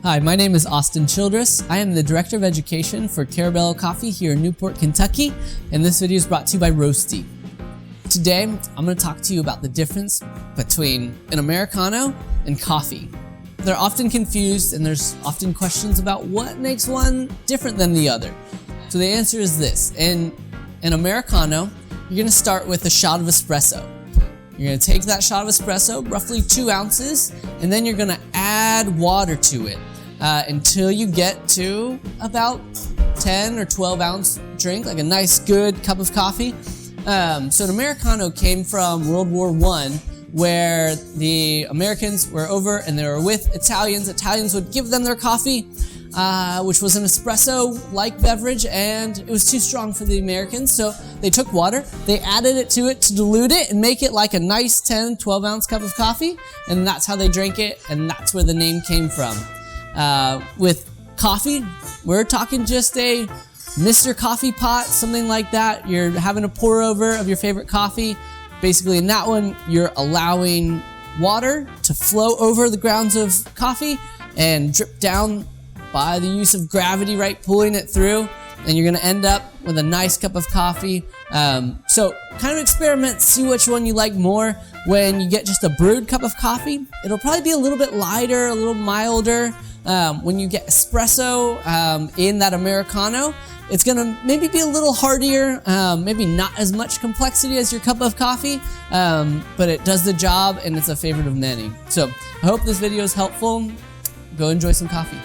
Hi, my name is Austin Childress. I am the Director of Education for Carabello Coffee here in Newport, Kentucky, and this video is brought to you by Roasty. Today, I'm going to talk to you about the difference between an Americano and coffee. They're often confused and there's often questions about what makes one different than the other. So the answer is this. In an Americano, you're going to start with a shot of espresso. You're going to take that shot of espresso, roughly 2 ounces, and then you're going to add water to it until you get to about 10 or 12 ounce drink, like a nice good cup of coffee. So an Americano came from World War I, where the Americans were over and they were with Italians. Italians would give them their coffee, which was an espresso-like beverage, and it was too strong for the Americans, so they took water, they added it to dilute it and make it like a nice 10, 12 ounce cup of coffee, and that's how they drank it, and that's where the name came from. With coffee, we're talking just a Mr. Coffee pot, something like that. You're having a pour over of your favorite coffee. Basically in that one, you're allowing water to flow over the grounds of coffee and drip down by the use of gravity, right, pulling it through, and you're gonna end up with a nice cup of coffee. So kind of experiment, see which one you like more. When you get just a brewed cup of coffee, it'll probably be a little bit lighter, a little milder. When you get espresso in that Americano, it's gonna maybe be a little heartier, maybe not as much complexity as your cup of coffee, but it does the job and it's a favorite of many. So I hope this video is helpful. Go enjoy some coffee.